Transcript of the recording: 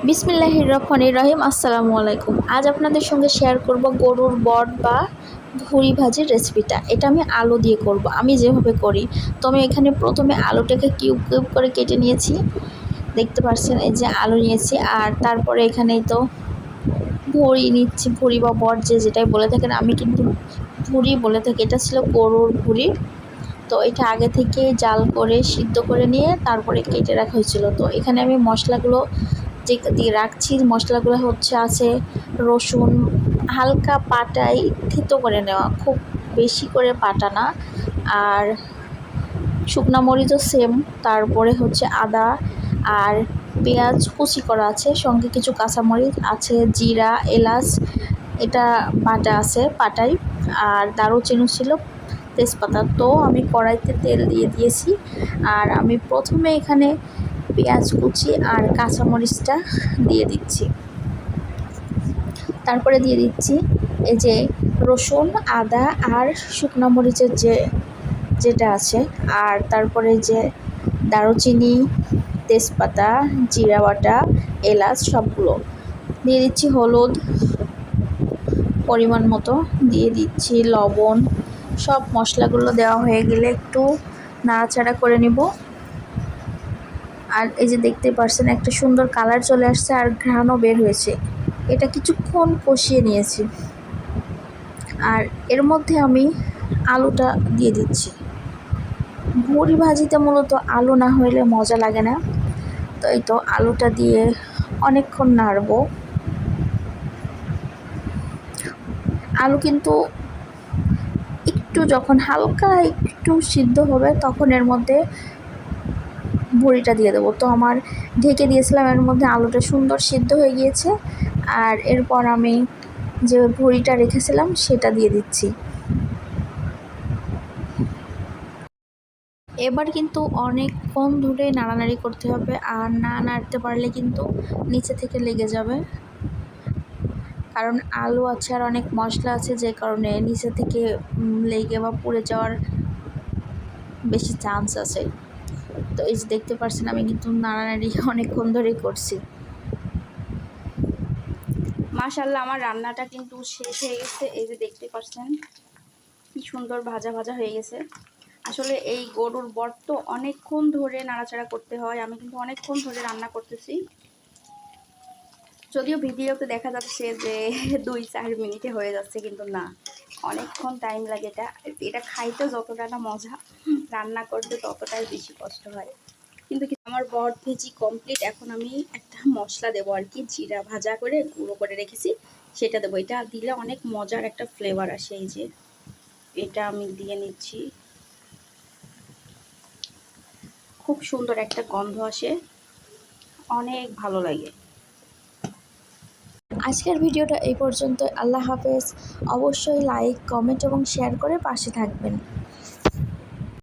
বিসমিল্লাহির রহমানির রহিম। আসসালামু আলাইকুম। আজ আপনাদের সঙ্গে শেয়ার করব গরুর বট বা ভুঁড়ি ভাজির রেসিপিটা। এটা আমি আলু দিয়ে করব, আমি যেভাবে করি। তো আমি এখানে প্রথমে আলুটাকে কিউব কিউব করে কেটে নিয়েছি, দেখতে পাচ্ছেন এই যে আলু নিয়েছি। আর তারপরে এখানেই তো ভুঁড়ি নিচ্ছি, ভুঁড়ি বা বট যে যেটাই বলে থাকেন, আমি কিন্তু ভুঁড়ি বলে থাকি। এটা ছিল গরুর ভুঁড়ি। তো এটা আগে থেকে জাল করে সিদ্ধ করে নিয়ে তারপরে কেটে রাখা হয়েছিল। তো এখানে আমি মশলাগুলো যে দিয়ে রাখছি, মশলাগুলো আছে রসুন হালকা পাটাই থেতো করে নেওয়া, খুব বেশি করে পাটা না। আর শুকনো মরিচও সেম, তারপরে আদা আর পেঁয়াজ কুচি করা আছে, সঙ্গে কিছু কাঁচামরিচ আছে, জিরা এলাচ এটা বাটা আছে পাটাই। আর দারুচিনি ছিল, তেজপাতা। তো আমি কড়াইতে তেল দিয়ে দিয়েছি। আর আমি প্রথমে এখানে পেঁয়াজ কুচি আর কাঁচামরিচটা দিয়ে দিচ্ছি, তারপরে দিয়ে দিচ্ছি এই যে রসুন আদা আর শুকনো মরিচের যেটা আছে। আর তারপরে যে দারুচিনি তেজপাতা জিরা বাটা এলাচ সবগুলো দিয়ে দিচ্ছি, হলুদ পরিমাণ মতো দিয়ে দিচ্ছি, লবণ। সব মশলাগুলো দেওয়া হয়ে গেলে একটু নাড়াচাড়া করে নিব। আর এই যে দেখতে পাচ্ছেন একটা সুন্দর কালার চলে আসছে আর ঘ্রাণও বের হয়েছে। এটা কিছুক্ষণ কষিয়ে নিয়েছি। আর এর মধ্যে আমি আলুটা দিয়ে দিচ্ছি। ভুঁড়ি ভাজিতে মূলত আলু না হইলে মজা লাগে না। তো এই তো আলুটা দিয়ে অনেকক্ষণ নাড়বো। আলু কিন্তু একটু যখন হালকা একটু সিদ্ধ হবে তখন এর মধ্যে ভুঁড়িটা দিয়ে দেবো। তো আমার ঢেকে দিয়েছিলাম, এর মধ্যে আলুটা সুন্দর সিদ্ধ হয়ে গিয়েছে। আর এরপর আমি যে ভুঁড়িটা রেখেছিলাম সেটা দিয়ে দিচ্ছি। এবার কিন্তু অনেকক্ষণ ধরে নাড়ানাড়ি করতে হবে, আর না নাড়তে পারলে কিন্তু নিচে থেকে লেগে যাবে। কারণ আলু আছে আর অনেক মশলা আছে, যে কারণে নিচে থেকে লেগে বা পুড়ে যাওয়ার বেশি চান্স আছে। তো এই যে দেখতে পাচ্ছেন আমি কিন্তু নাড়ানাড়ি অনেকক্ষণ ধরেই করছি। মাশাআল্লাহ, আমার রান্নাটা কিন্তু শেষ হয়ে গেছে। এই যে দেখতে পাচ্ছেন কি সুন্দর ভাজা ভাজা হয়ে গেছে। আসলে এই গরুর বট তো অনেকক্ষণ ধরে নাড়াচাড়া করতে হয়, আমি কিন্তু অনেকক্ষণ ধরে রান্না করতেছি। যদিও ভিডিওতে দেখা যাচ্ছে যে 2-4 মিনিটে হয়ে যাচ্ছে, কিন্তু না, অনেকক্ষণ টাইম লাগে। এটা খাইতে যতটা না মজা, রান্না করতে ততটাই বেশি কষ্ট হয়। কিন্তু আমার বট ভেজি কমপ্লিট। এখন আমি একটা মশলা দেবো আর কি, জিরা ভাজা করে গুঁড়ো করে রেখেছি সেটা দেবো। এটা দিলে অনেক মজার একটা ফ্লেভার আসে। এই যে এটা আমি দিয়ে নিচ্ছি, খুব সুন্দর একটা গন্ধ আসে, অনেক ভালো লাগে। আজকের ভিডিওটা এই পর্যন্ত। আল্লাহ হাফেজ। অবশ্যই লাইক কমেন্ট এবং শেয়ার করে পাশে থাকবেন।